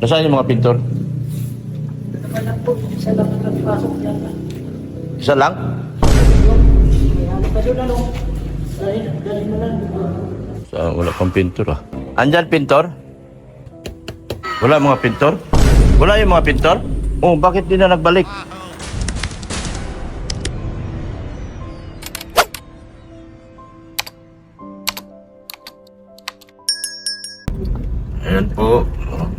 Nasaan yung mga pintor? Naman lang po, isa lang ang nagpasok yan. Isa lang? Kaya pa doon ano, galing mo lang. Wala pang pintor ah. Andyan pintor? Wala mga pintor? Wala yung mga pintor? Oh, bakit di na nagbalik? Ayan po,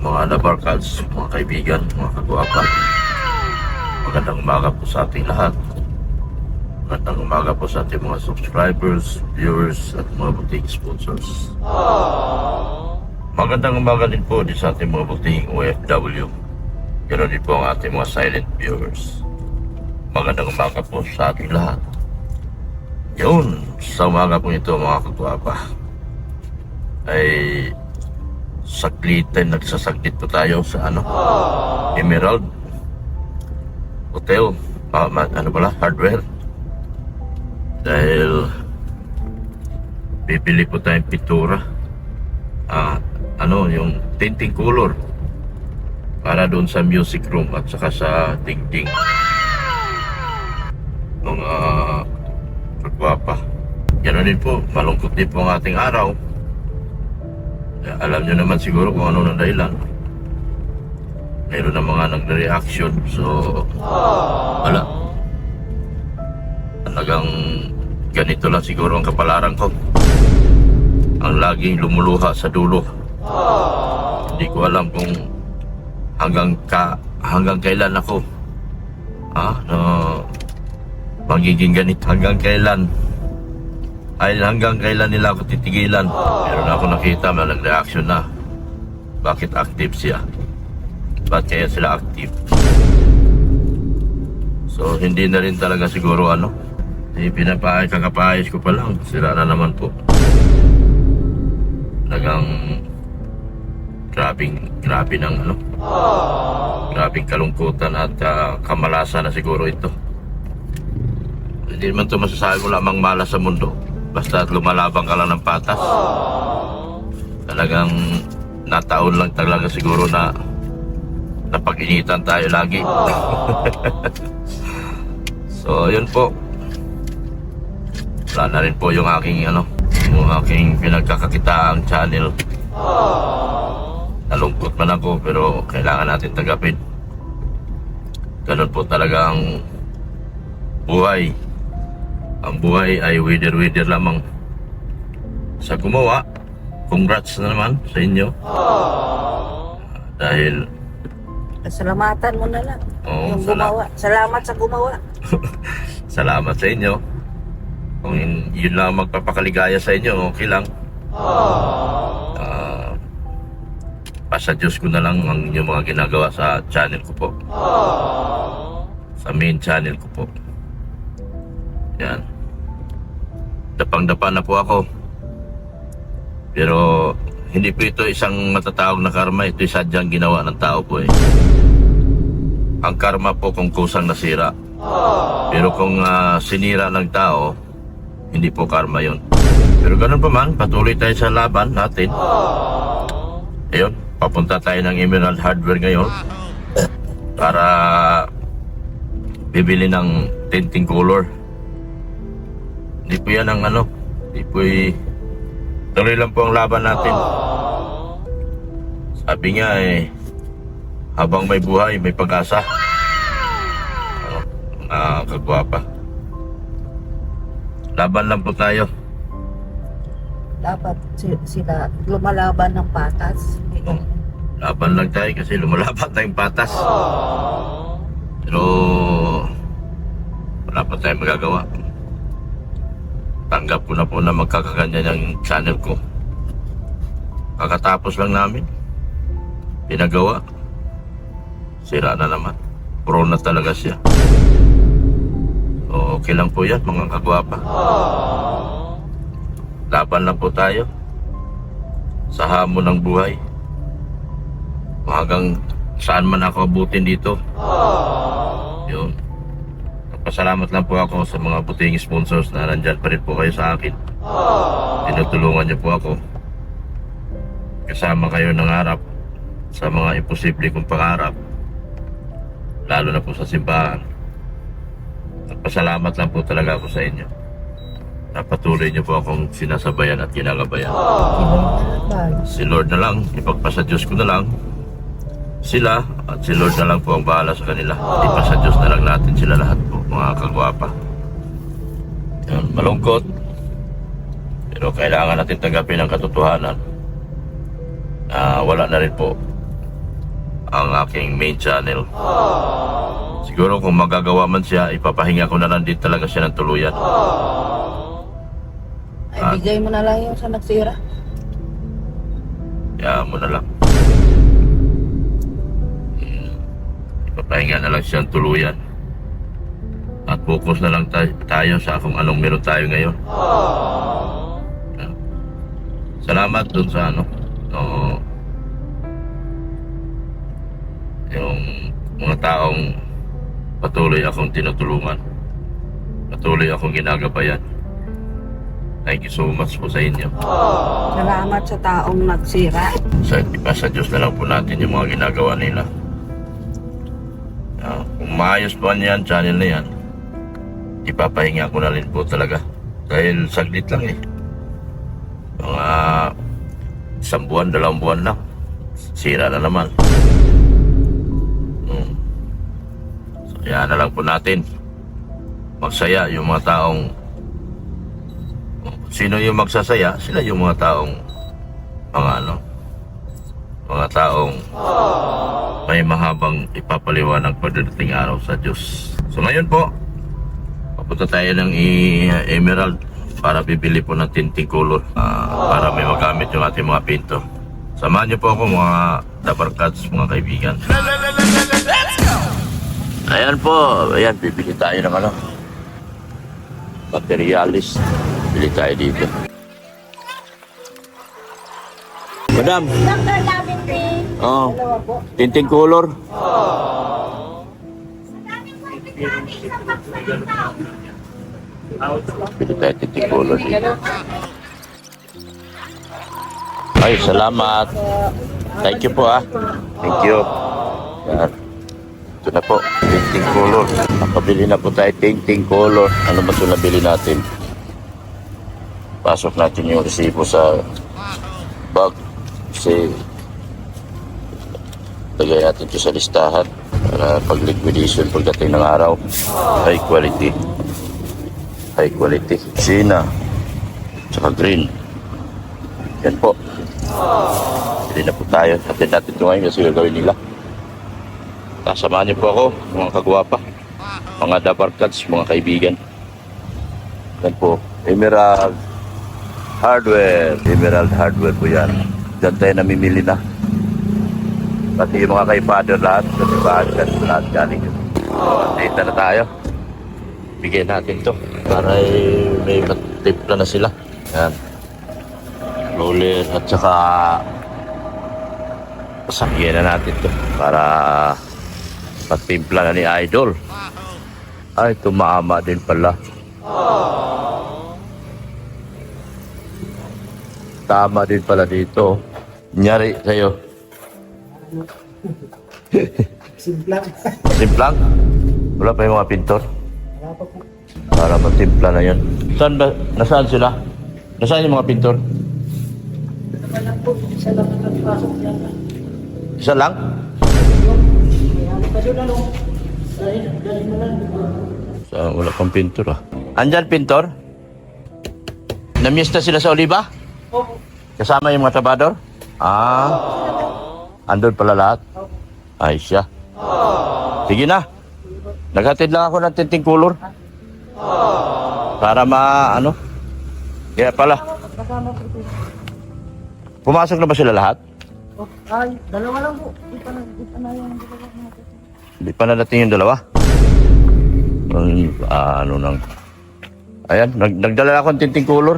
mga labarkads, mga kaibigan, mga kagwapa. Magandang umaga po sa ating lahat. Magandang umaga po sa ating mga subscribers, viewers, at mga buting sponsors. Magandang umaga din po din sa ating mga buting OFW. Ganoon din po ang ating mga silent viewers. Magandang umaga po sa ating lahat. Yun, sa umaga po ito mga kagwapa, ay nagsasaglit po tayo sa Emerald Hotel, hardware. Dahil bibili po tayong pintura, yung tinting color para doon sa music room at saka sa dingding. Mga kagwapa. Ganoon din po, malungkot din po ang ating araw. Alam nyo naman siguro kung ano ng dahilan. Mayroon na mga nagre-reaction. So, wala. Talagang ganito lang siguro ang kapalaran ko. Ang laging lumuluha sa dulo. Hindi ko alam kung hanggang kailan ako magiging ganito. Hanggang kailan nila ako titigilan. Meron ako nakita, may nag-reaction na. Bakit active siya? Bakit kaya sila active? So, hindi na rin talaga siguro kakapayos ko pa lang. Sira na naman po. Talagang grabing kalungkutan at kamalasan na siguro ito. Hindi naman ito masasabi mo lamang malas sa mundo. Basta lumalabang ka lang ng patas. Talagang nataon lang talaga siguro na napag-initan tayo lagi. So, yun po. Wala na rin po yung aking pinagkakakitaang channel. Nalungkot man ako pero kailangan natin tanggapin. Ganun po talaga ang buhay. Ang buhay ay wither lamang. Sa gumawa, congrats na naman sa inyo. Dahil Salamatan mo na lang. Oo, Yung gumawa. Salamat sa gumawa. salamat sa inyo. Kung yun lang magpapakaligaya sa inyo, okay lang. Pasa Diyos ko na lang ang inyong mga ginagawa sa channel ko po. Sa main channel ko po. Yan. Dapang-dapa na po ako. Pero hindi po ito isang matatawag na karma. Ito ay sadyang ginawa ng tao po eh. Ang karma po kung kusang nasira. Pero kung sinira ng tao, hindi po karma yun. Pero ganun pa man, patuloy tayo sa laban natin. Ayun, papunta tayo ng Emerald Hardware ngayon para bibili ng tinting color. Hindi po yan ang hindi po tuloy lang po ang laban natin. Sabi nga habang may buhay, may pag-asa. Kagwapa. Laban lang po tayo. Dapat sila lumalaban ng patas. Laban lang tayo kasi lumalaban tayong patas. Pero wala pa tayong magagawa. Tanggap ko na po na magkakaganyan yung channel ko. Kakatapos lang namin. Pinagawa. Sira na naman. Pro na talaga siya. So, okay lang po yan mga kagwapa. Laban lang po tayo sa hamon ng buhay. Hanggang saan man ako abutin dito. Yun. Pasalamat lang po ako sa mga buting sponsors na nandyan pa rin po kayo sa akin. Tinutulungan niyo po ako. Kasama kayo ng harap sa mga imposible kong pangarap, lalo na po sa simbahan. Nagpasalamat lang po talaga ako sa inyo. Napatuloy niyo po akong sinasabayan at ginagabayan. Si Lord na lang, ipagpasa Diyos ko na lang sila, at si Lord na lang po ang bahala sa kanila. Ipasa Diyos na lang natin sila lahat po, mga kagwapa. Yan, malungkot, pero kailangan natin tanggapin ang katotohanan na wala na rin po ang aking main channel. Siguro kung magagawa man siya, ipapahinga ko na lang din talaga siya ng tuluyan. Ay, bigay mo na lang yung sa nagsira. Kaya mo na lang. Ipapahinga na lang siya ng tuluyan. At focus na lang tayo sa kung anong meron tayo ngayon. Salamat dun sa yung mga taong patuloy akong tinutulungan. Patuloy akong ginagabayan. Thank you so much po sa inyo. Salamat sa taong nagsira. Sa Diyos na lang po natin yung mga ginagawa nila. Kung maayos po yan, channel na yan, ipapahinga ko na rin po talaga. Dahil saglit lang eh. Mga 1 buwan, 2 buwan lang. Sira na naman. So, yan na lang po natin. Magsaya yung mga taong sino yung magsasaya, sila yung mga taong mga taong may mahabang ipapaliwanag pagdating araw sa Diyos. So ngayon po, papunta tayo ng Emerald para bibili po ng tinting color para may magamit yung ating mga pinto. Samahan niyo po ako mga Dabarkads, mga kaibigan. Ayan po, ayan, bibili tayo ng materialis. Bili tayo dito. Madam. Dr. Lavin Oh. Tinting color. Bili tayo tinting color dito. Ay, salamat. Thank you po Thank you. Yan. Ito na po, tinting color. Nakabili na po tayo tinting color. Ano ba ito nabili natin? Pasok natin yung resibo sa bag kasi lagay natin ito sa listahan para pag liquidation pagdating ng araw. High quality Sina tsaka green. Yan po, hindi na po tayo. Atin natin ito ngayon kasi gagawin nila. Kasamahan niyo po ako, mga kagwapa, mga Dabarkads, mga kaibigan. Yan po, Emerald Hardware po yan. Diyan tayo namimili na. Pati yung mga kay Father lahat, kasi Father lahat galing. Dito na tayo. Bigyan natin to para may matipla na sila. Yan. Roller at saka pasakyan na natin to para patimpla na ni Idol. Ay, tumama din pala. Tama din pala dito. Nyari sa'yo. Simplang. Simplang? Wala pa yung mga pintor? Wala pa po. Para matimpla na yan. Saan ba? Nasaan sila? Nasaan yung mga pintor? Wala po. Isa lang ang nagpasok yan. Isa lang? Kaya doon na lang. Dahil mo lang. Wala pang pintor Andyan pintor? Namiss na sila sa Oliva? Opo. Kasama yung mga trabador? Andun pala lahat? Ay siya. Sige na. Naghatid lang ako ng tinting color. Para Kaya pala. Pumasok na ba sila lahat? Ay, dalawa lang po. Di pa na yung dalawa natin. Hindi pa nadating yung dalawa? Ayan, nagdala ako ng tinting color.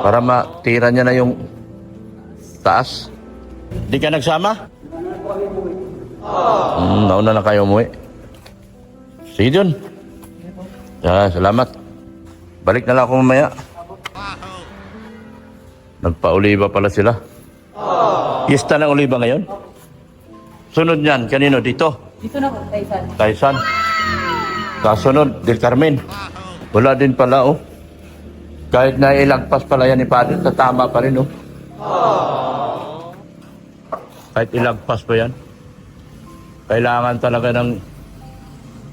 Para matira niya na yung taas. Di ka nagsama? Nauna na kayo umuwi. Sige dun. Salamat. Balik na lang ako mamaya. Nagpa-oliba pala sila. Pista ng oliba ngayon? Sunod niyan, kanino? Dito? Dito na po, Taysan. Taisan. Kasunod, Del Carmen. Wala din pala, oh. Kahit na ilagpas pala yan ni Padre, tatama pa rin, oh. Kahit ilagpas pa yan. Kailangan talaga ng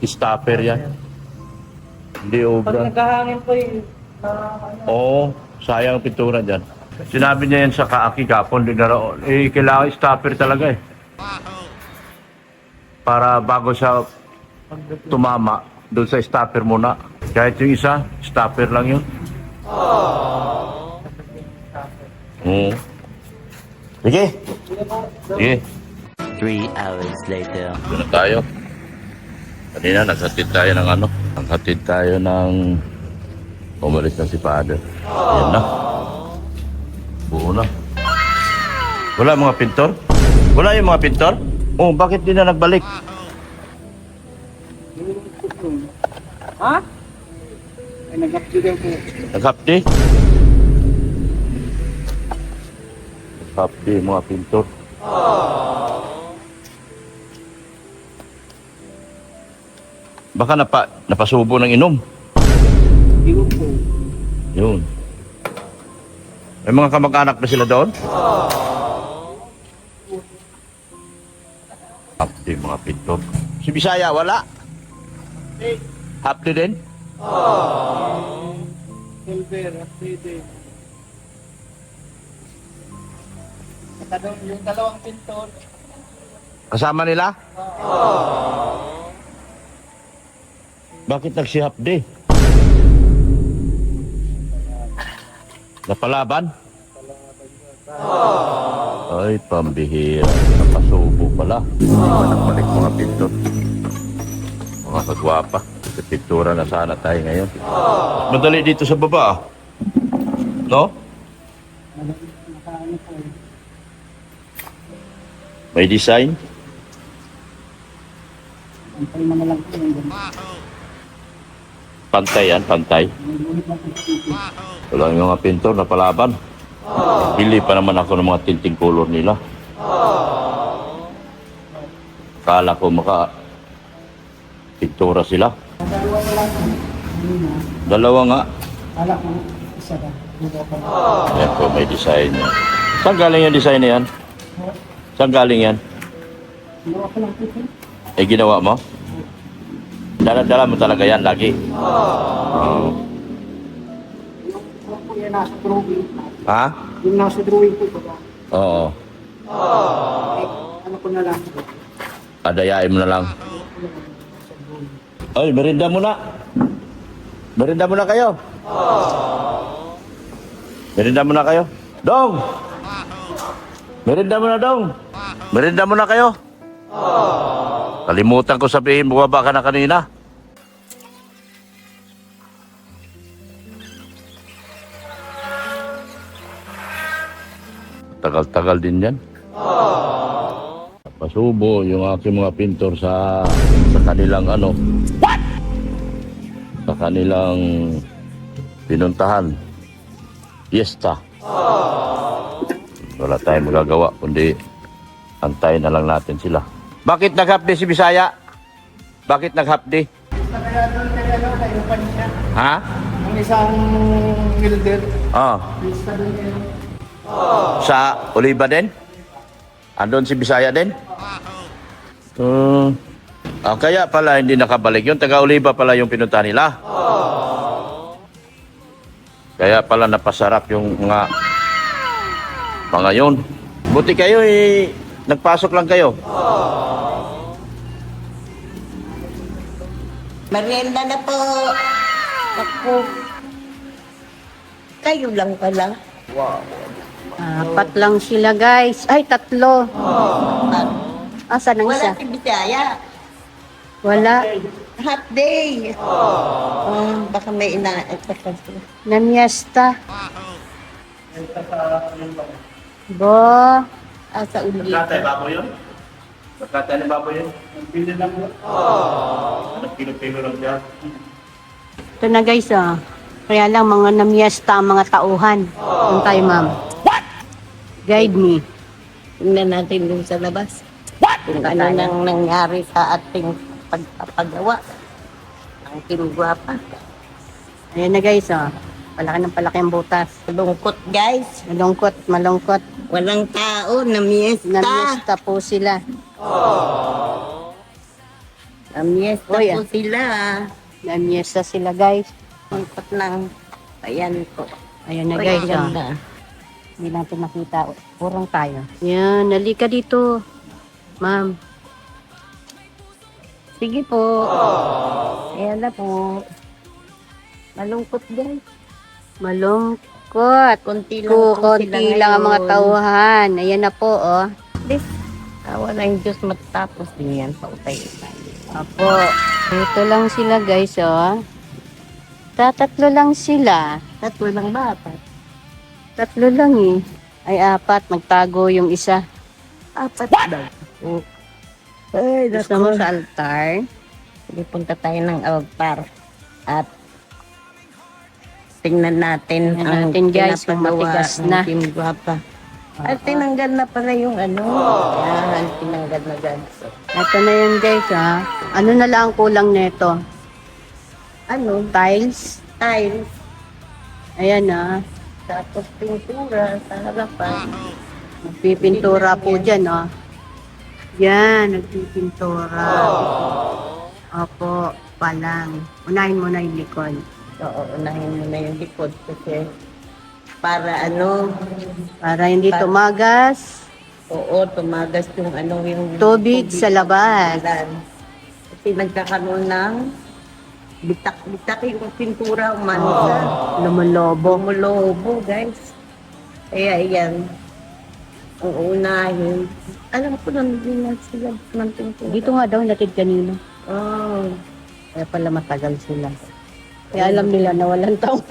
stopper yan. Hindi Pag obra. nagkahangin po yung Oo, sayang ang pintura dyan. Sinabi niya yan sa kaaki kapon, din na raw, kailangan stopper talaga eh. Para bago siya tumama, doon sa stopper muna. Kahit yung isa, stopper lang yun. Oo. Sige. Sige. 3 hours later. Doon na tayo. Kanina, naghatid tayo ng ano? Naghatid tayo ng... Umalis na si Father. Yan na. Buo na. Wala mga pintor? Wala yung mga pintor? Oh, bakit di na nagbalik? Ha? Ay, nag-update po. Naghapdi? Naghapdi yung mga pintor. Baka napasubo ng inom. Hindi po. Yun. May mga kamag-anak na sila doon? Hapdi mga pintor. Si Bisaya, wala? Hapdi din? Silver, update. Yung dalawang pintor. Kasama nila? Bakit nagsihapdi? Napalaban? Ay, pambihira. Napasubo pala. Nagbalik mga pintor. Mga kagwapa. Sa pintura na sana tayo ngayon. Mas madali dito sa baba, ah. No? May design? Antay mo na lang po yung ganun. Pantay yan, pantay. Wala yung mga pintor na palaban. Bili pa naman ako ng mga tinting color nila. Kala ko pintura sila. Dalawa na lang. Dalawa nga. Kala ko, isa ba? Dito pa. Ayan po, may design yan. Saan galing yung design na yan? Saan galing yan? Dalawa ko lang po. Eh, ginawa mo? Dala-dala mo talaga yan lagi. Oh. Yung po yan nasa drawing. Ha? Yung nasa drawing po ba? Oo. Ano ko na lang. Adayain mo na lang. Ay, merinda muna. Merinda muna kayo. Merinda muna kayo. Dong! Merinda muna, Dong. Merinda muna kayo. Kalimutan ko sabihin, bumaba ka na kanina. Tagal-tagal din yan. Pasubo yung aking mga pintor sa kanilang ano. What? Sa kanilang pinuntahan. Fiesta. Wala tayong magagawa kundi antayin na lang natin sila. Bakit naghapdi si Bisaya? Bakit naghapdi? Ha? Ang isang builder. Ah, Lista doon kayo. sa Oliva din? Andun si Bisaya din? Kaya pala hindi nakabalik yun. Taga Oliva pala yung pinunta nila. Kaya pala napasarap yung mga yun. Buti kayo nagpasok lang kayo. Merienda na po. Ako. Kayo lang pala. Apat lang sila, guys. Ay, 3. Asa nang isa? Wala si Bisaya. Wala. Half day. Baka may ina-expect sila. Namiesta. Bo. Sa uli. Nagkatay baboy yun? Nagkatay ng baboy yun? Pili lang po. Anong kilo-kilo lang dyan? Ito na, guys, ah. Kaya lang, mga namiesta ang mga tauhan. Doon tayo, ma'am. What? Guide me. Tingnan natin dun sa labas. Kung ano nang nangyari sa ating pagpapagawa ng Team Guapa. Ayan na guys, oh. Palaki ng palaki ang butas. Lungkot guys. Malungkot, malungkot. Walang tao, namiesta. Namiesta po sila. Namiesta Uy, po sila. Namiesta sila guys. Lungkot ng ayan ko. Ayan na Uy, guys, ang oh. ganda. Hindi natin makita. Purong tayo. Yan, nalika dito. Ma'am. Sige po. Ayan na po. Malungkot guys. Malungkot. Konti lang po Konti sila lang ang mga ngayon. tauhan. Ayan na po, oh. This, awa ng Diyos matatapos din yan. Pautay-utay. Apo. Ito lang sila guys, oh. Tatlo lang sila. Tatlo lang bata. Tatlo lang eh. Ay, apat. Magtago yung isa. Apat daw. Oh. Ay, Gusto mo sa altar? Sige, punta tayo ng altar. At tingnan natin Tingnan natin, guys, kung pinapagawa matigas ng na. Team Guapa. At tinanggal na pala yung ano. Yan, tinanggal na guys. Ito na yun guys, ha. Ano na lang ang kulang nito? Ano? Tiles? Tiles. Ayan, ha. Tapos pintura sa harapan. Nagpipintura po dyan, oh. Yan, nagpipintura. Opo, palang. Unahin mo na yung likod. Oo, unahin mo na yung likod kasi para ano, Para hindi tumagas. oo, tumagas yung ano yung Tubig sa labas. Kasi nagkakaroon ng bitak-bitak yung pintura umansa. Lumolobo. Bumulobo, guys. Kaya yan. Ang unahin. Alam ko nandun na sila ng pintura. Dito nga daw, natid kanina. Oh. Kaya pala matagal sila. Kaya alam nila na walang tao.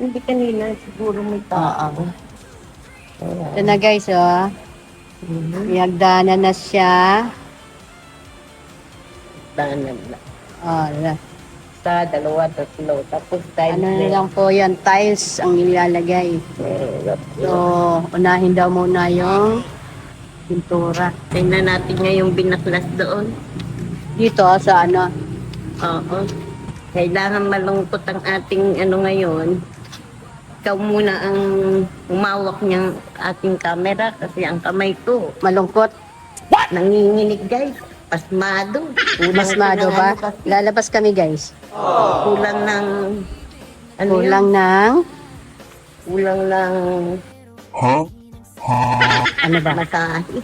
Hindi kanina, siguro may tao. Ito na guys, oh. Iagdanan na siya. Tahanan lang. Oh, Sa dalawa, tatlo. Tapos tayo. ano na lang po yan, tiles ang ilalagay. So, unahin daw muna yung pintura. Tingnan natin nga yung binaklas doon. Dito, sa ano, Oo. Kailangan malungkot ang ating ano ngayon. Ikaw muna ang umawak niyang ating camera kasi ang kamay ko malungkot. nanginginig guys. Pasmado. Masmado ng ba? ano kasi, Lalabas kami guys. kulang ng ano Kulang ng, kulang ng ano ba? masahe.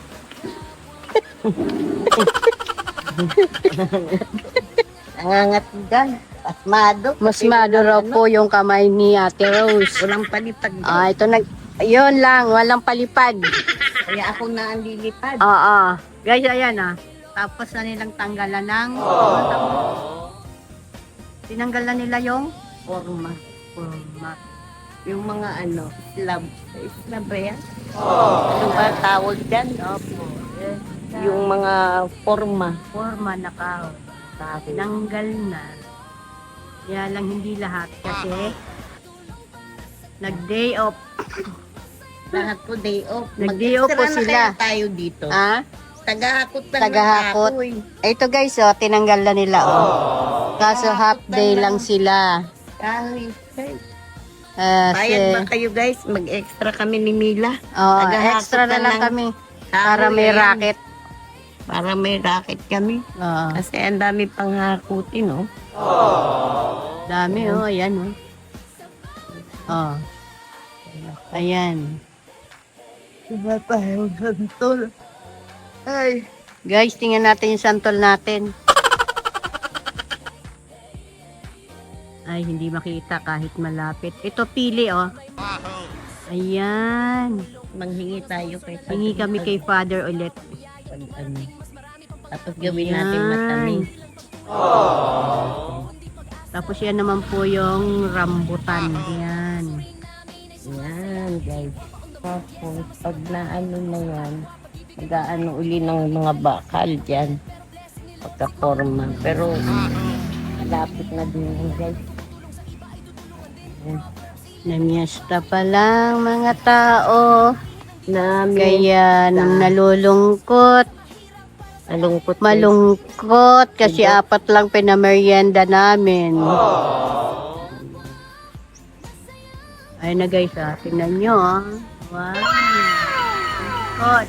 Nangangatigan. Pasmado. Masmado raw po yung kamay ni Ate Rose. Walang palipad. Ah, ito yun lang, walang palipad. Kaya ako na ang lilipad. Oo. Guys, ayan ah. Tapos na nilang tanggalan ng, tinanggal na nila yung Forma. forma. Yung mga ano, slab. Slab ba yan? Ano ba tawag dyan? Opo. Yung mga forma. Forma na kao. Tinanggal na. Kaya lang hindi lahat kasi nag-day off. Lahat po day off. Nag-day off po Mag-extra na sila. kaya tayo dito. Ah? Tagahakot lang Tagahakot. ng kahoy. Ito guys, oh, tinanggal na nila, oh. Kaso half day lang sila. Kahoy. Guys. Kasi, Bayad ba kayo guys? Mag-extra kami ni Mila. oh, Tagahakot extra na lang ng kami. Para kahoy, may ayan. racket. Para may racket kami. Oo. Kasi ang dami pang hakutin, no? Dami, oh. Ayan, oh. Oh. Ayan. Diba tayo santol? Ay. Guys, tingnan natin yung santol natin. Ay, hindi makita kahit malapit. Ito, pili, oh. Ayan. Manghingi tayo kay Father. Hingi kami kay Father ulit. Ano. Tapos gawin natin Ayan. matamis. Tapos yan naman po yung rambutan. Yan. Yan, guys. Tapos, pag naano na yan, mag-aano uli ng mga bakal dyan. Pagka-forma. Pero, malapit na din yan, guys. Ayan. Namiesta pa lang mga tao. namin. Kaya nang nalulungkot, Malungkot. malungkot kasi apat lang pinamerienda namin. Ayun na guys, tingnan nyo. Wow. Hot.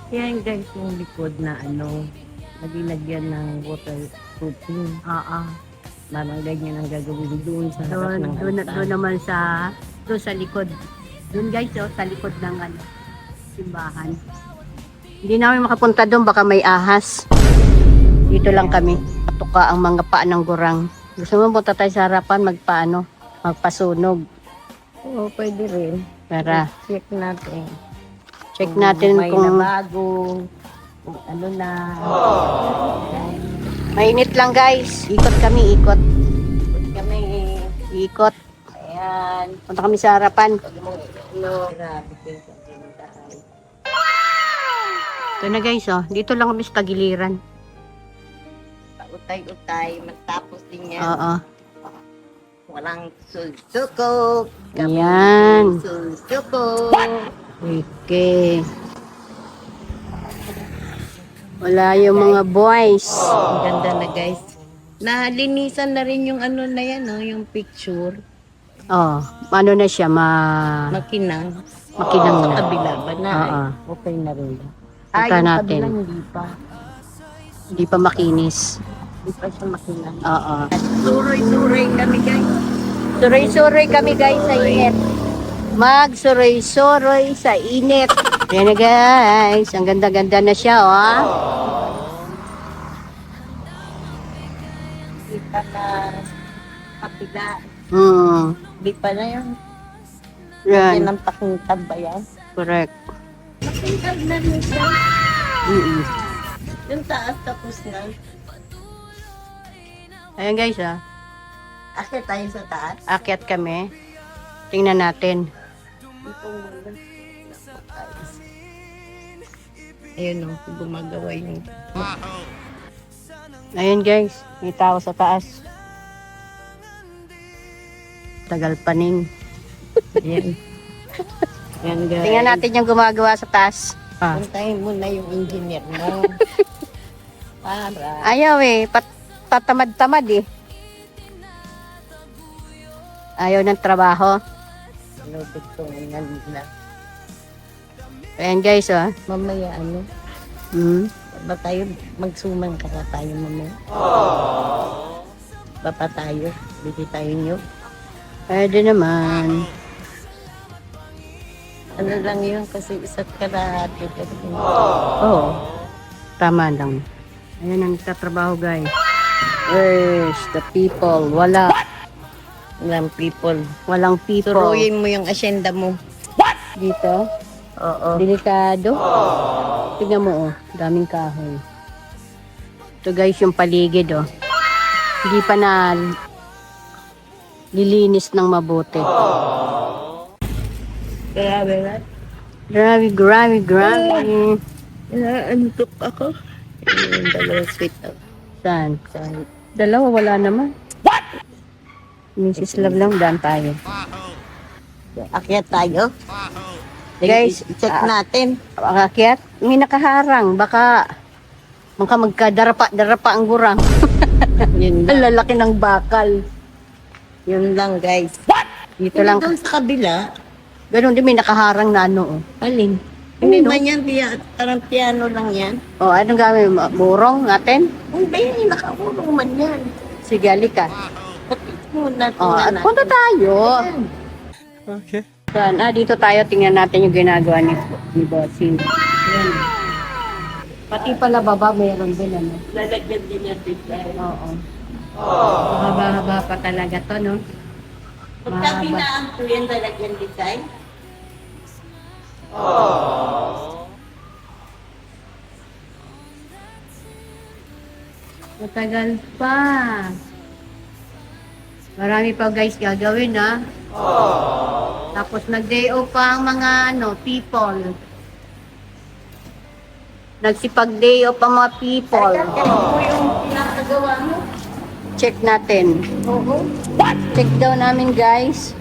Yan guys, yung likod na nabinagyan ng waterproofing. Parang ganyan ang gagawin doon sa harap ng Doon altar. naman doon sa likod. Doon guys, sa likod ng simbahan. Hindi namin makapunta doon, baka may ahas. Dito lang kami. Patuka ang mga paa ng gurang. Gusto mo punta tayo sa harapan, magpasunog. Oo, pwede rin. Para Check natin. check natin may kung nabago, kung ano na. mainit lang guys. Ikot kami, ikot. Kami, Ikot. ayan. Punta kami sa harapan. Grabe kayo sa pinuntahan. Ito na guys, dito lang kami sa tagiliran. Utay-utay, matapos din yan. Oo. Walang susuko. Ayan. Susuko. Okay. Wala yung mga boys. Ang ganda na guys. Nalinisan na rin yung na yan, yung picture. Oh, ano na siya, Makinang. makinang Sa na. kabila ba na? Oo. Okay na rin. Punta Yung natin. kabila hindi pa. Hindi pa makinis. Hindi pa siya makinang. Oo. Suroy-suroy kami guys. Suroy-suroy kami guys sa init. Magsuroy-suroy sa init. Ayan na guys, ang ganda-ganda na siya, Hindi pa na kapila. Hindi pa na yun. Yan, Yan ang pakintab ba yan? correct. Pakintab na rin siya. Yung taas tapos na. Ayan guys, Akit tayo sa taas. akyat kami. Tingnan natin. Ito muna. Ayun gumagawa yung Ayun guys, may tao sa taas. Tagal paning. Yan. Yan guys. Tingnan natin yung gumagawa sa taas. Puntahin mo na yung engineer mo. Para. Ayaw tatamad-tamad eh. Ayaw ng trabaho. Gusto na. Ayan guys, Mamaya ba tayo magsuman ka na tayo mamaya? Baba tayo. Bili tayo nyo. Pwede naman. Ano lang yun kasi isa't kalahati. Oo. Tama lang. Ayan ang nagtatrabaho guys. Where's the people? Wala. Walang people. Walang people. Suruyin mo yung asyenda mo. Dito. Oo. Delikado. Tignan mo, daming kahoy. Ito guys, yung paligid, Hindi pa na lilinis ng mabuti. Grabe na. Grabe. Naantok ako. Yung dalawang sweet up. Saan? Dalawa, wala naman. Mrs. Love lang, daan tayo. Akyat tayo. Guys, check natin. Akakyat, may nakaharang. Baka magkadarapa ang gurang. Yun Ang lang. lalaki ng bakal. Yun lang guys. Dito lang. Doon sa kabila. Ganun din, may nakaharang na Alin? Hindi man yan. Parang piano lang yan. Anong gawin mo? Burong natin? Hindi, nakaulong man yan. Sige, halika. Patid muna. At punta tayo. Okay. Saan? Dito tayo. Tingnan natin yung ginagawa ni Bossing. Yan. Pati pala baba, meron din, Lalagyan din yan dito. Oo. Mahaba-haba pa talaga to, no? Pagka pinaan ko yan, lalagyan design. Matagal pa. Marami pa guys gagawin, Tapos nag-day off pa ang mga people. Nagsipag-day off ang mga people. Ganun po yung pinapagawa mo. Check natin. Oo. Check daw namin guys.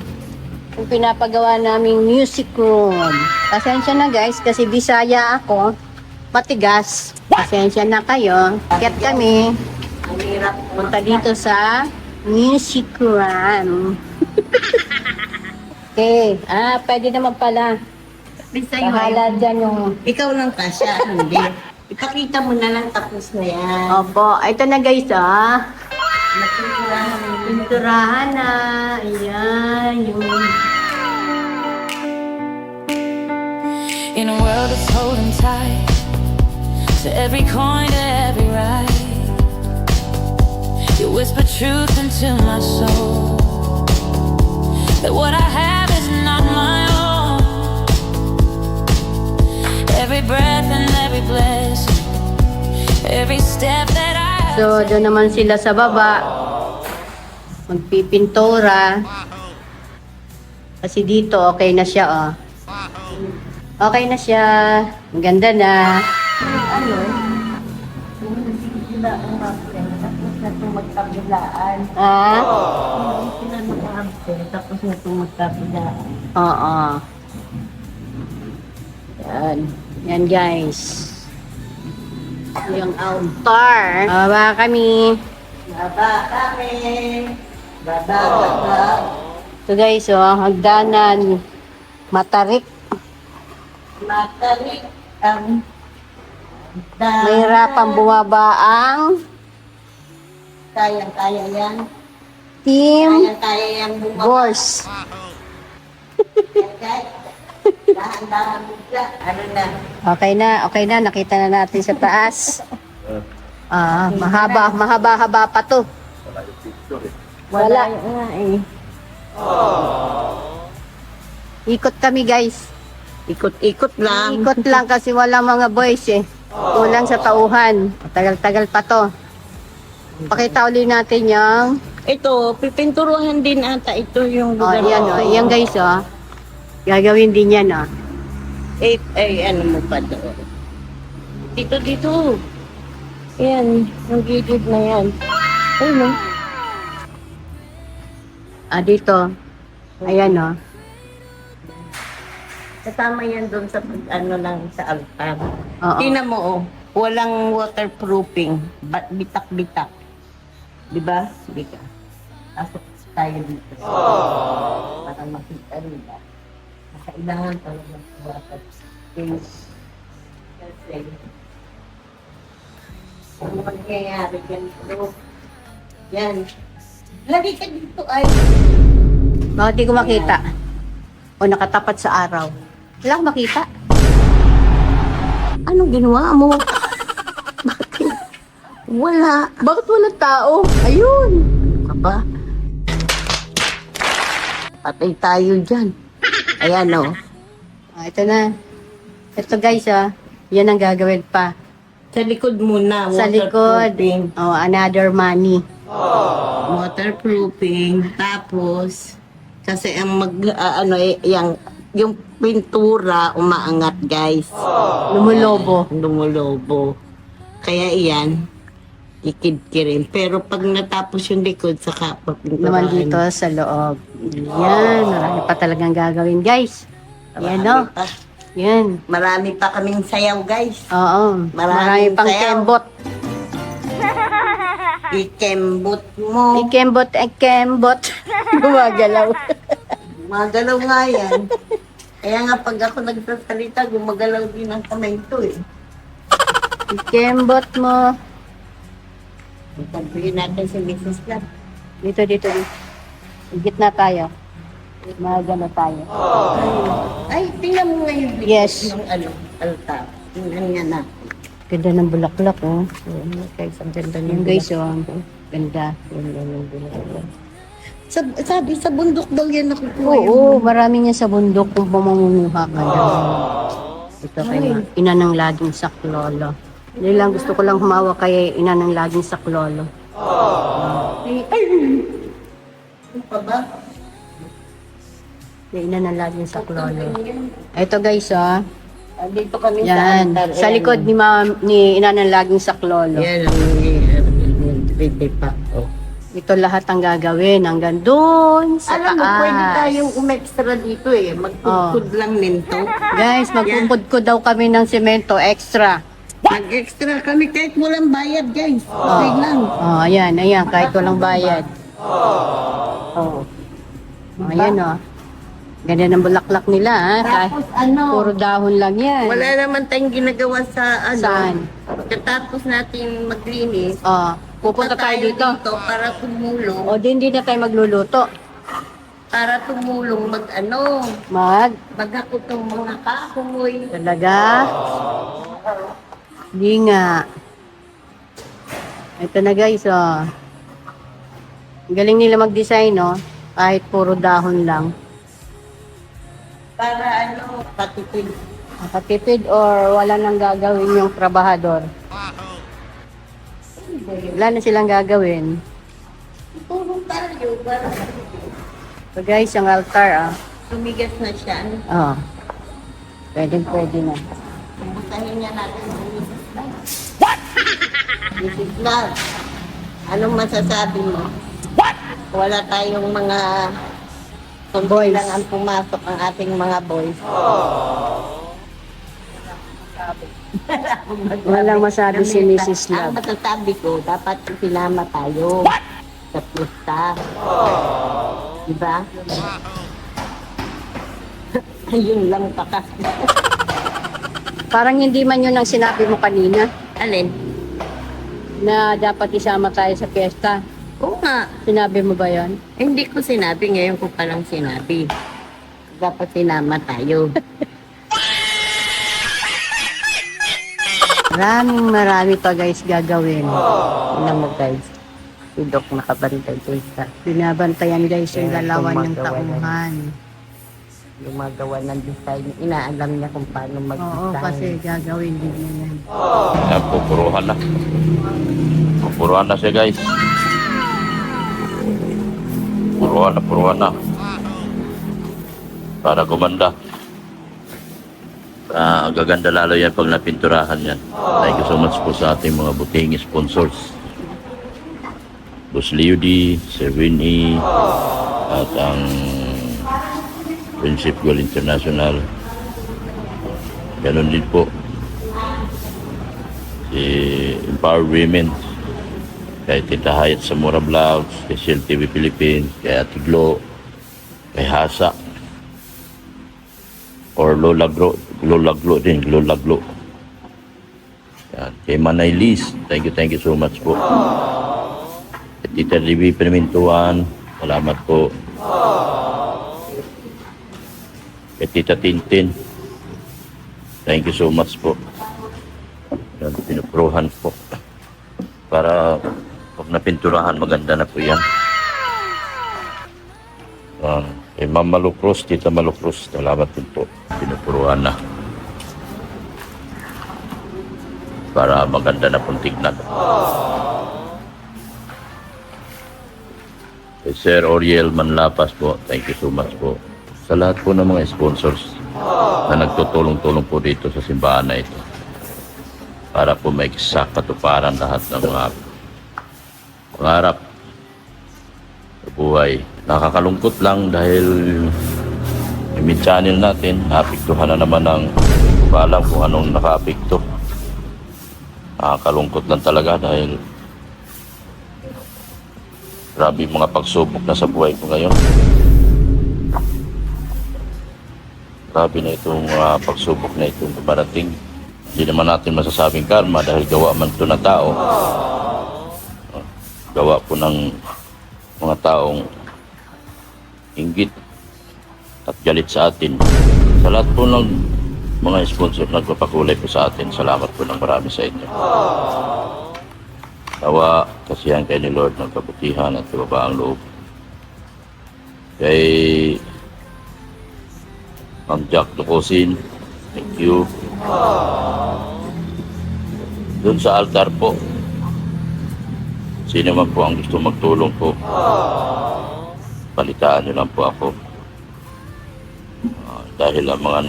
yung pinapagawa naming music room. Pasensya na guys, kasi Bisaya ako, matigas. Pasensya na kayo. Ket kami, Ang hirap. punta dito sa music room. Okay, pwede naman pala. Sa'yo, Bahala dyan yung... ikaw lang kasya, hindi. Ipakita mo na lang tapos na yan. Opo, ito na guys, Natuturahan mo. Pinturahan na. Ayan, yung... In a world that's holding tight to every coin, to every right, you whisper truth into my soul, that what I have is not my own. Every breath and every blessing, every step that I So, doon naman sila sa baba. Magpipintura. Kasi dito, okay na siya, Okay na siya. Ang ganda na. Ano? Sila ang mag-absent, tapos na itong magkabilaan. Sila mag-absent, tapos na itong magkabilaan. Oo. Yan. Yan, guys. Yung altar. Baba kami. Baba kami! Baba, baba! Ito guys, hagdanan. Matarik. Matarik ang Mahirapang bumaba ang Kayang-kaya yan. Team Kayang-kaya yan bumaba. Gorse. Guys, dahan-dahan mo siya. Ano na? Okay na. Nakita na natin sa taas. Mahaba pa to. Wala. nga eh. Ikot kami guys. Ikot-ikot lang. Ikot lang kasi wala mga boys eh. Kulang sa tauhan. Tagal-tagal pa to. Pakita uli natin yung... Ito, pipinturuhan din ata ito yung lugar. yan Yan guys Gagawin din yan Ano mo pa doon? Dito. Yan, yung gilid na yan. Ayun. Dito. Ayan Kasama yan doon sa lang sa altar. Oo. Tingnan mo walang waterproofing, bitak-bitak. 'Di ba? Sige ka. Pasok tayo dito. Para makita nila. Kailangan talaga ng waterproofing. Kasi ano mangyayari ganito? Yan. Lagi ka dito ay. Bakit di ko makita? O nakatapat sa araw. Wala akong makita. Anong ginawa mo? Bakit? Wala. Bakit walang tao? Ayun. Ano ka ba? Patay tayo dyan. Ayan Ito na. Ito guys yan ang gagawin pa. Sa likod muna. Sa likod. Waterproofing. Another money. Waterproofing. Tapos, kasi ang yung pintura umaangat guys. Lumulobo. Kaya iyan, kikid-kirin. Pero pag natapos yung likod, saka papinturahan. Naman dito sa loob. Yan. Marami pa talagang gagawin guys. Yan Marami pa. Yan. Marami pa kaming sayaw guys. Oo. Marami pang sayaw. kembot. Ikembot mo. Ikembot. Gumagalaw. Gumagalaw nga yan. Kaya nga pag ako nagsasalita, gumagalaw din ang kamay ito eh. Ikembot mo. Sabihin natin si Mrs. Lab. Dito. Gitna tayo. Magano tayo. Ay, tingnan mo nga yung video Yes. ng altar. Tingnan nga na. Ganda ng bulaklak Guys, ang ganda Yung ng guys ganda. Ganda ng bulaklak. Sabi sa bundok daw yan nakukuha Oo, marami niya sa bundok kung pamangunuha ka lang. Ito kay ina ng laging saklolo. Hindi lang gusto ko lang humawa kay ina ng laging saklolo. Ano pa ba? Kay ina ng laging saklolo. Ito guys Dito kami sa yan. altar. Sa likod ni ina ng laging saklolo. Yan ang 3D pa. Oh. Ito lahat ang gagawin hanggang doon sa Alam mo, taas. pwede tayong umextra dito eh. Magpudpud lang nito. Guys, magpupudpud daw kami ng semento extra. Mag-extra kami kahit walang bayad, guys. Okay lang. Oh, ayan, kahit walang bayad. Oh. Ayan oh. Ganyan ang bulaklak nila ha. Tapos Puro dahon lang yan. wala naman tayong ginagawa sa Saan? Katapos natin maglinis, Oh, pupunta tayo dito. para tumulong. O hindi na tayo magluluto. Para tumulong maghakot ng mga kahoy. Talaga? Hindi nga. Ito na guys oh. Ang galing nila mag-design no. Kahit puro dahon lang. Para patipid. Makatipid or wala nang gagawin yung trabahador. Wala na silang gagawin. Tulong tayo para So guys, yung altar tumigas na siya. Oh. Pwede na. Butahin niya natin ang Mrs. Love. What? Mrs. Love, anong masasabi mo? What? Wala tayong mga Boys. lang ang pumasok ang ating mga boys. Walang masabi si Mrs. Ang Love. masasabi ko, dapat sinama tayo sa pista. Diba? Yun lang pakas. Parang hindi man yun ang sinabi mo kanina Alin? na dapat isama tayo sa piyesta. Oo nga. Sinabi mo ba yun? Hindi ko sinabi, ngayon ko palang sinabi. Dapat sinama tayo. Marami pa guys gagawin. Tingnan mo guys. Si Doc nakabantay ko isa. Binabantayan guys yung Kaya dalawa ng gumagawa na. tauhan. Gumagawa ng design. Inaalam niya kung paano Oo, mag-design. kasi gagawin din niya yan. Ayan, pupuruhan na. Pupuruhan na siya guys. Puruhan na. Para gumanda. Gaganda lalo yan pag napinturahan yan. Thank you so much po sa ating mga buting sponsors. Boss Leo D, Sir Winnie, at ang Friendship Goal International. Ganon din po. Si Empower Women, kay Tita Hayat sa Mura Vlogs, kay Shell TV Philippines, kay Ate Glo, kay Hasa, or Lola Glo din, Lola Glo. Yan. Kay Manay Liz, thank you so much po. Kay Tita DB Pimentuan, salamat po. Kay Tita Tintin, thank you so much po. Yan, pinupruhan po. Para pag napinturahan, maganda na po yan. Kay Ma'am Malocros, Tita Malocros, salamat din po. Pinupuruan na. Para maganda na pong tignan. Kay Sir Oriel Manlapas po, thank you so much po. Sa lahat po ng mga sponsors na nagtutulong-tulong po dito sa simbahan na ito. Para po may katuparan lahat ng mga pangarap sa buhay. Nakakalungkot lang dahil yung mid-channel natin, naapektuhan na naman ng alam kung anong naka-apekto. Nakakalungkot lang talaga dahil grabe yung mga pagsubok na sa buhay ko ngayon. Grabe na itong pagsubok na itong dumarating. Hindi naman natin masasabing karma dahil gawa man ito na tao. Gawa po ng mga taong inggit at galit sa atin. Sa lahat po ng mga sponsor na nagpapakulay po sa atin, salamat po ng marami sa inyo. Tawa kasihan kay ni Lord ng kabutihan at kababaang loob. Kay Ma'am Jack Ducosin, thank you. Doon sa altar po, sino man po ang gusto magtulong po, balitaan nyo lang po ako. Dahil ang mga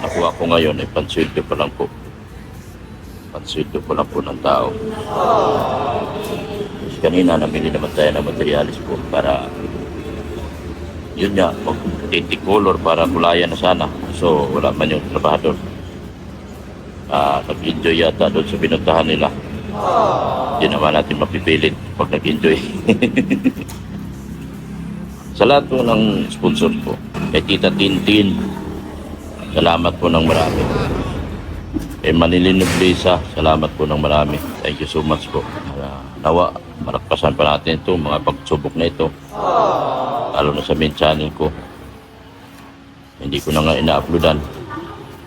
nakuha ko ngayon ay panswerte pa lang po. Pansweldo po lang po ng tao. Kasi kanina namili naman tayo ng materialis po para yun nga, mag-color para kulayan na sana. So wala man yung trabahador. Nag-enjoy yata doon sa pinuntahan nila. Hindi naman natin mapipilit pag nag-enjoy. Sa lahat po ng sponsor po, kay Tita Tintin, salamat po ng marami. Kay Manilin Nobleza, salamat po ng marami. Thank you so much po. Nawa, malagpasan pa natin ito, mga pagsubok na ito. Lalo na sa main channel ko. Hindi ko na nga ina-uploadan.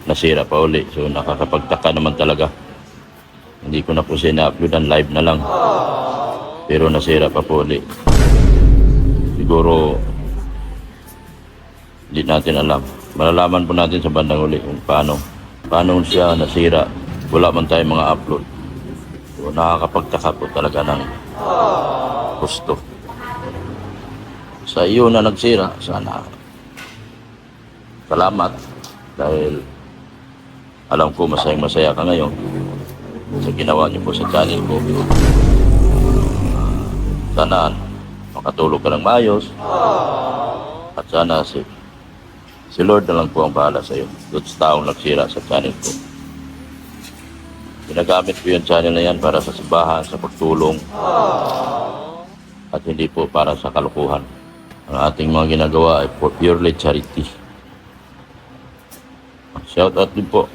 Nasira pa uli. So nakakapagtaka naman talaga. Hindi ko na po siya ina-uploadan, live na lang. Pero nasira pa po uli. Siguro hindi natin alam. Malalaman po natin sa bandang uli kung paano siya nasira. Wala man tayong mga upload. So, nakakapagtaka po talaga ng gusto. Sa iyo na nagsira, sana salamat dahil alam ko masayang-masaya ka ngayon sa ginawa niyo po sa channel ko. Sana makatulog ka ng maayos at sana si Lord na lang po ang bahala sa iyo doon sa taong nagsira sa channel ko. Ginagamit ko yung channel na yan para sa simbahan, sa pagtulong at hindi po para sa kalukuhan. Ang ating mga ginagawa ay for purely charity. Shout out din po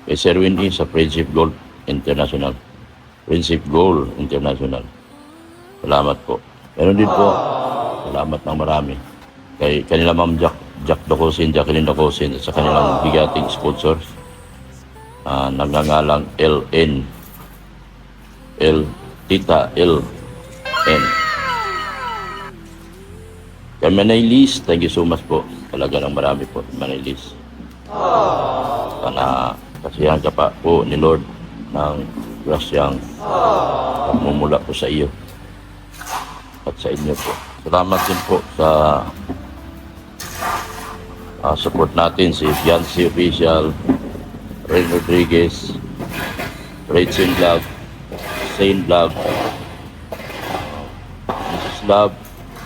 kay Sir Winnie sa Friendship Gold International. Friendship Gold International. Salamat po. Meron din po, salamat ng marami. Kay kanila Ma'am Jack Docosin, Jacqueline Docosin at sa kanilang bigating sponsors. Nagngangalang LN. Tita LN. Kay Manaylis, thank you so much po. Talaga ng marami po, Manaylis. Sana kasiyahan ka pa po ni Lord ng grasyang pagmumula po sa iyo at sa inyo po. Salamat din po sa support natin si Fiancé Official, Ray Rodriguez, Rachel Vlog, Sane Vlog, Mrs. Love,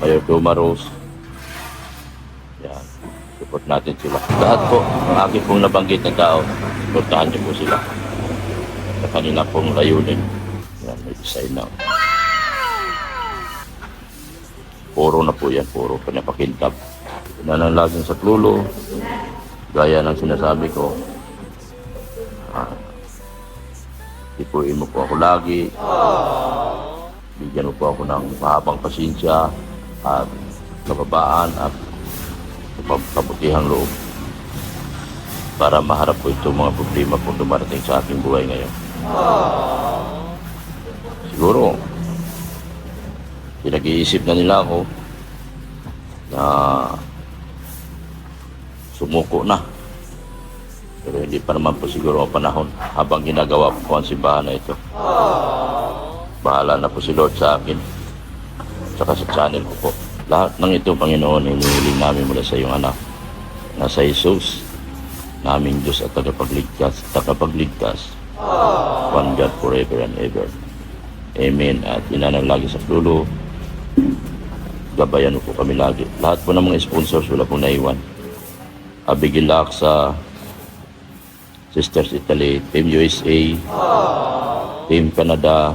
Mayor Doma Rose. Yan, support natin sila. Lahat po, ang aking pong nabanggit na tao, supportahan niyo po sila sa kanila pong layunin. Yan, may design na. Puro na po yan, puro pinapakintab. Pinanalagin sa klulo, gaya ng sinasabi ko. Ipuin mo po ako lagi. Bigyan mo po ako ng mahabang pasensya at kababaan at kabutihang loob para maharap po itong mga problema po dumarating sa aking buhay ngayon. Siguro, pinag-iisip na nila ako na sumuko na. Pero hindi pa naman po siguro ang panahon habang ginagawa po ang simbahan na ito. Bahala na po si Lord sa akin saka sa channel ko po. Lahat ng ito, Panginoon, hinihiling namin mula sa iyong anak na sa Jesus, naming Diyos at tagapagligtas, one God forever and ever. Amen. At inanalagi sa klulo, gabayan mo po kami lagi. Lahat po ng mga sponsors, wala pong naiwan. Abigail Laksa, Sisters Italy, Team USA, Team Canada,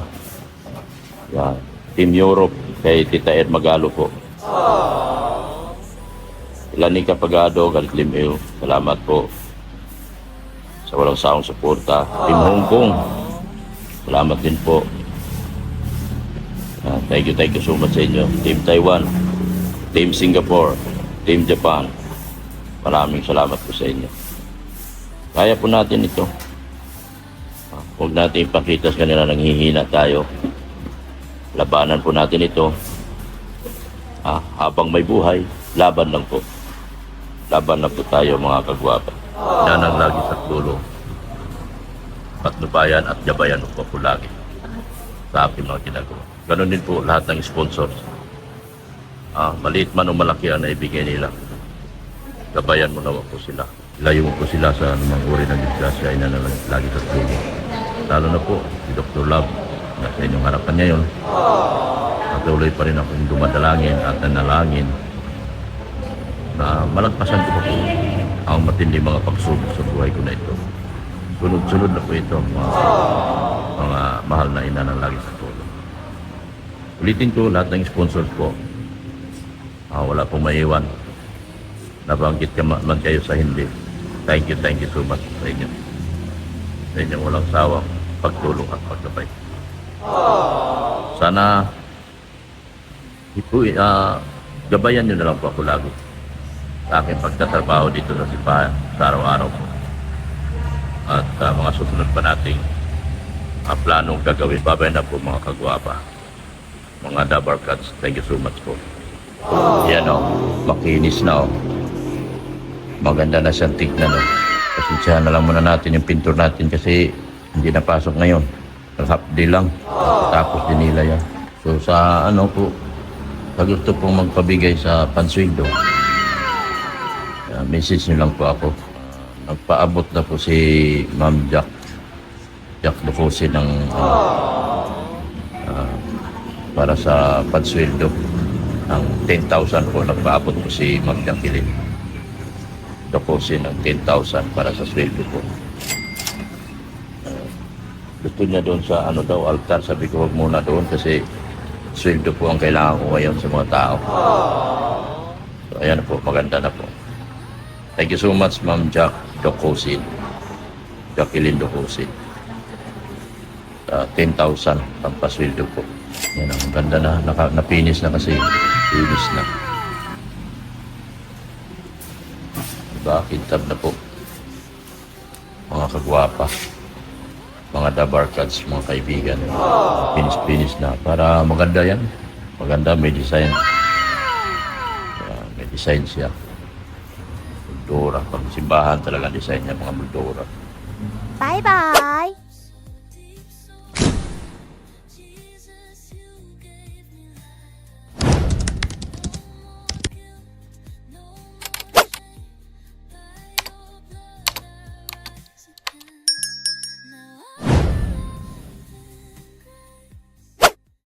yan, Team Europe, kay Tita Ed Magalo po. Lanika Pagado, Galit Limeo, salamat po sa walang sawang suporta. Team Hong Kong, salamat din po. Thank you so much sa inyo. Team Taiwan, Team Singapore, Team Japan, maraming salamat po sa inyo. Kaya po natin ito. Huwag natin ipakita sa kanila nanghihina tayo. Labanan po natin ito. Habang may buhay, laban lang po. Laban lang po tayo mga kagwapa. Yan ang lagi sa dulo. Patnubayan at gabayan po po lagi sa aking mga ginagawa. Ganon din po lahat ng sponsors. Maliit man o malaki ang naibigay nila. Gabayan mo naman po sila. Ilayo mo po sila sa anumang uri ng disgrasya, inanalang lagi sa tulong. lalo na po si Dr. Love. Nasa inyong harapan ngayon. Patuloy pa rin akong dumadalangin at nanalangin na malagpasan ko pa po ang matindi mga pagsubok sa buhay ko na ito. Sunod-sunod na po ito mga mahal na ina ng lagi sa tulong. Ulitin ko lahat ng sponsors ko. Wala pong maiwan. Nabanggit ka man kayo sa hindi. Thank you so much sa inyo. Sa inyong walang sawang pagtulong at pagkabay. Sana gabayan nyo na lang po ako lagi sa aking pagtatrabaho dito sa Sipahan sa araw-araw po. At mga susunod pa nating planong gagawin. Babay na po mga kagwapa. Mga Dabar Cats, thank you so much po. Yan o, makinis na o. Maganda na siyang tignan o. Pasensyahan na lang muna natin yung pintor natin kasi hindi napasok ngayon. Half day lang. Tapos din nila yan. So sa ano po, sa gusto pong magpabigay sa pansweldo, message nyo lang po ako. Nagpaabot na po si Ma'am Jack Ducosi ng para sa pansweldo ng 10,000 po. Nagpaabot po si Ma'am Jacqueline Ducosi ng 10,000 para sa sweldo po. Gusto niya doon sa ano daw, altar. Sabi ko, wag muna doon kasi sweldo po ang kailangan ko ngayon sa mga tao. So ayan po, maganda na po. Thank you so much, Ma'am Ducosi. Jacqueline Ducosi. 10,000 ang pasweldo po. Yan, ang ganda na. Napinis na kasi. Pinis na. Diba? Kintab na po. Mga kagwapa. Mga Dabar Cats, mga kaibigan. Pinis na. Para maganda yan. Maganda, may design. May design siya. Buldora. Pag simbahan talaga design niya, mga buldora. Bye-bye!